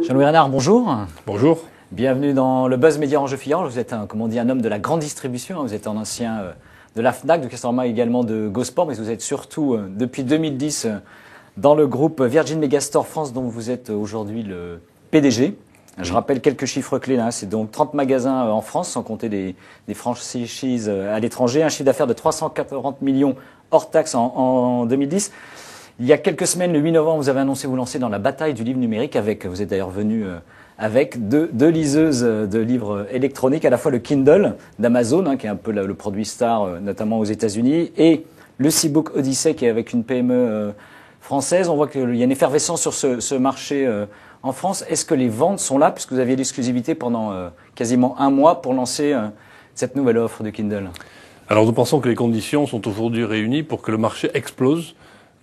Jean-Louis Renard, bonjour. Bonjour. Bienvenue dans le Buzz Média Angers-Fillon. Vous êtes, comme on dit, un homme de la grande distribution. Vous êtes un ancien de la Fnac, de Castorama, également de GoSport, mais vous êtes surtout, depuis 2010, dans le groupe Virgin Megastore France, dont vous êtes aujourd'hui le PDG. Je rappelle quelques chiffres clés là. C'est donc 30 magasins en France, sans compter des franchises à l'étranger. Un chiffre d'affaires de 340 millions hors taxes en 2010. Il y a quelques semaines, le 8 novembre, vous avez annoncé vous lancer dans la bataille du livre numérique avec, vous êtes d'ailleurs venu avec deux liseuses de livres électroniques, à la fois le Kindle d'Amazon, qui est un peu le produit star, notamment aux États-Unis, et le C-Book Odyssey, qui est avec une PME française. On voit qu'il y a une effervescence sur ce marché en France. Est-ce que les ventes sont là, puisque vous aviez l'exclusivité pendant quasiment un mois pour lancer cette nouvelle offre de Kindle? Alors nous pensons que les conditions sont aujourd'hui réunies pour que le marché explose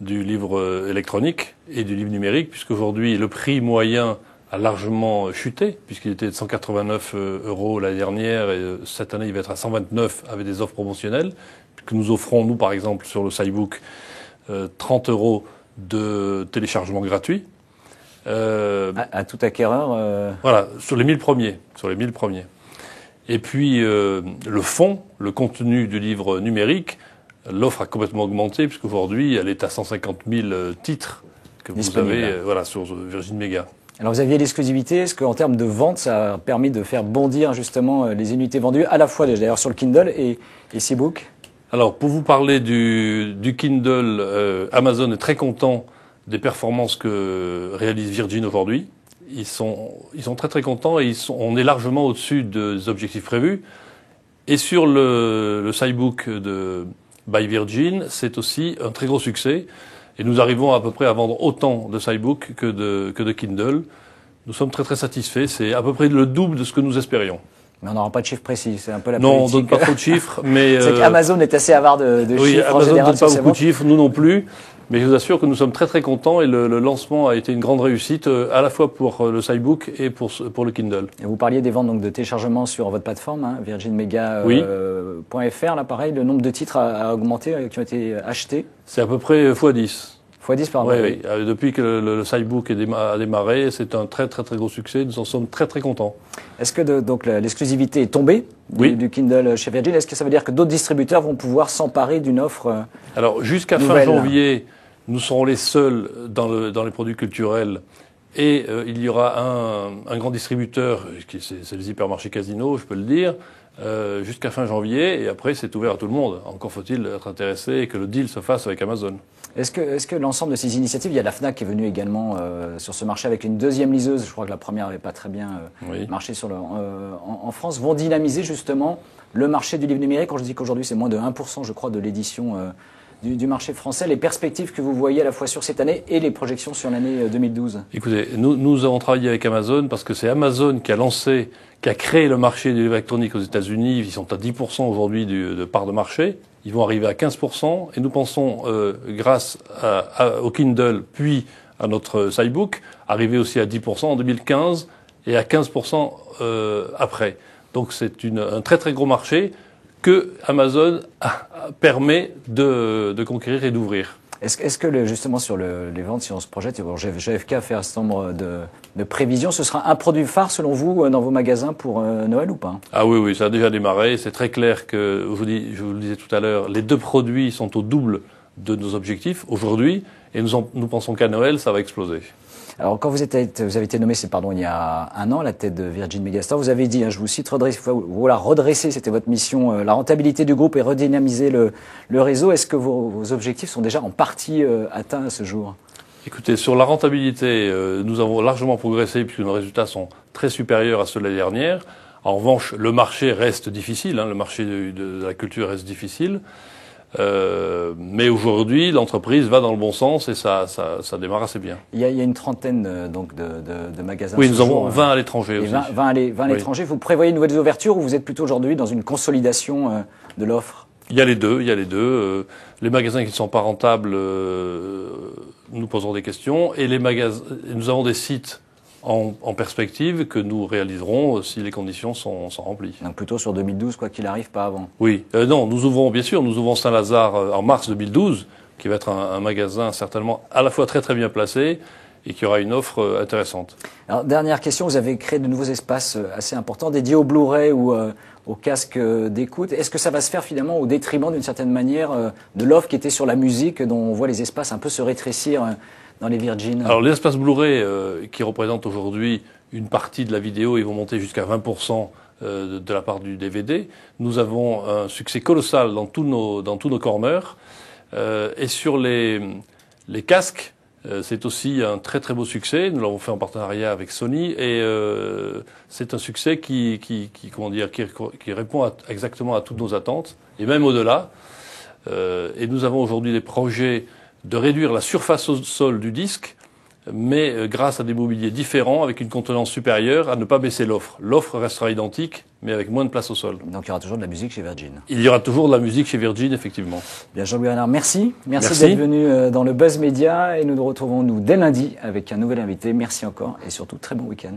du livre électronique et du livre numérique, puisqu'aujourd'hui le prix moyen a largement chuté, puisqu'il était de 189 € l'année dernière, et cette année il va être à 129 avec des offres promotionnelles, que nous offrons, nous par exemple, sur le SciBook, 30 € de téléchargement gratuit. À tout acquéreur Voilà, sur les 1000 premiers. Et puis le fond, le contenu du livre numérique, l'offre a complètement augmenté, puisqu'aujourd'hui elle est à 150 000 titres que vous avez sur Virgin Mega. Alors vous aviez l'exclusivité, est-ce qu'en termes de vente, ça a permis de faire bondir justement les unités vendues, à la fois d'ailleurs sur le Kindle et C-Book? Alors pour vous parler du Kindle, Amazon est très content des performances que réalise Virgin aujourd'hui. Ils sont très très contents et on est largement au-dessus des objectifs prévus. Et sur le SciBook de by Virgin, c'est aussi un très gros succès. Et nous arrivons à peu près à vendre autant de SciBook que de Kindle. Nous sommes très très satisfaits. C'est à peu près le double de ce que nous espérions. Mais on n'aura pas de chiffres précis, c'est un peu la politique. Non, on donne pas trop de chiffres, mais... c'est qu'Amazon est assez avare de oui, chiffres Amazon en général. Ne donne pas beaucoup de chiffres, nous non plus. Mais je vous assure que nous sommes très très contents et le lancement a été une grande réussite, à la fois pour le SciBook et pour le Kindle. Et vous parliez des ventes donc, de téléchargement sur votre plateforme, virginmega.fr. Là, pareil, le nombre de titres a augmenté, qui ont été achetés. C'est à peu près x10. x10 par mois. Oui. Depuis que le SciBook a démarré, c'est un très très très gros succès. Nous en sommes très très contents. Est-ce que donc l'exclusivité est tombée du Kindle chez Virgin? Est-ce que ça veut dire que d'autres distributeurs vont pouvoir s'emparer d'une offre Alors jusqu'à fin janvier, nous serons les seuls dans les produits culturels. Et il y aura un grand distributeur, c'est les hypermarchés Casino, je peux le dire, jusqu'à fin janvier. Et après, c'est ouvert à tout le monde. Encore faut-il être intéressé et que le deal se fasse avec Amazon. Est-ce que l'ensemble de ces initiatives, il y a la Fnac qui est venue également sur ce marché avec une deuxième liseuse, je crois que la première n'avait pas très bien marché en France, vont dynamiser justement le marché du livre numérique. Quand je dis qu'aujourd'hui c'est moins de 1%, je crois, de l'édition du marché français, les perspectives que vous voyez à la fois sur cette année et les projections sur l'année 2012? Écoutez, nous avons travaillé avec Amazon parce que c'est Amazon qui a créé le marché du livre électronique aux États-Unis. Ils sont à 10% aujourd'hui de part de marché. Ils vont arriver à 15%. Et nous pensons, grâce au Kindle, puis à notre SciBook, arriver aussi à 10% en 2015 et à 15% après. Donc c'est un très très gros marché que Amazon permet de conquérir et d'ouvrir. Est-ce que justement sur les ventes, si on se projette, GFK a fait un certain nombre de prévisions, ce sera un produit phare selon vous dans vos magasins pour Noël ou pas? Ah oui, ça a déjà démarré. C'est très clair que, je vous le disais tout à l'heure, les deux produits sont au double de nos objectifs aujourd'hui et nous pensons qu'à Noël, ça va exploser. Alors, quand vous avez été nommé, il y a un an, à la tête de Virgin Megastore, vous avez dit, je vous cite, redresser, c'était votre mission, la rentabilité du groupe et redynamiser le réseau. Est-ce que vos objectifs sont déjà en partie atteints à ce jour? Écoutez, sur la rentabilité, nous avons largement progressé puisque nos résultats sont très supérieurs à ceux de l'année dernière. En revanche, le marché reste difficile, le marché de la culture reste difficile. Mais aujourd'hui, l'entreprise va dans le bon sens et ça démarre assez bien. Il y a une trentaine de magasins. Oui, nous avons 20 à l'étranger aussi. 20 à l'étranger. Vous prévoyez de nouvelles ouvertures ou vous êtes plutôt aujourd'hui dans une consolidation de l'offre? Il y a les deux. Les magasins qui ne sont pas rentables, nous poserons des questions. Et nous avons des sites en perspective que nous réaliserons si les conditions sont remplies. Donc plutôt sur 2012, quoi qu'il arrive, pas avant. Oui. Non, nous ouvrons Saint-Lazare en mars 2012, qui va être un magasin certainement à la fois très très bien placé et qui aura une offre intéressante. Alors, dernière question, vous avez créé de nouveaux espaces assez importants dédiés au Blu-ray ou au casque d'écoute. Est-ce que ça va se faire finalement au détriment d'une certaine manière de l'offre qui était sur la musique, dont on voit les espaces un peu se rétrécir dans les Virgin? Alors les espaces Blu-ray qui représentent aujourd'hui une partie de la vidéo, ils vont monter jusqu'à 20% de la part du DVD. Nous avons un succès colossal dans tous nos corners. Et sur les casques, c'est aussi un très très beau succès. Nous l'avons fait en partenariat avec Sony et c'est un succès qui répond exactement à toutes nos attentes et même au-delà. Et nous avons aujourd'hui des projets de réduire la surface au sol du disque, mais grâce à des mobiliers différents, avec une contenance supérieure, à ne pas baisser l'offre. L'offre restera identique, mais avec moins de place au sol. Donc il y aura toujours de la musique chez Virgin. Il y aura toujours de la musique chez Virgin, effectivement. Bien, Jean-Louis Renard, merci. Merci d'être venu dans le Buzz Média et nous nous retrouvons dès lundi avec un nouvel invité. Merci encore et surtout très bon week-end.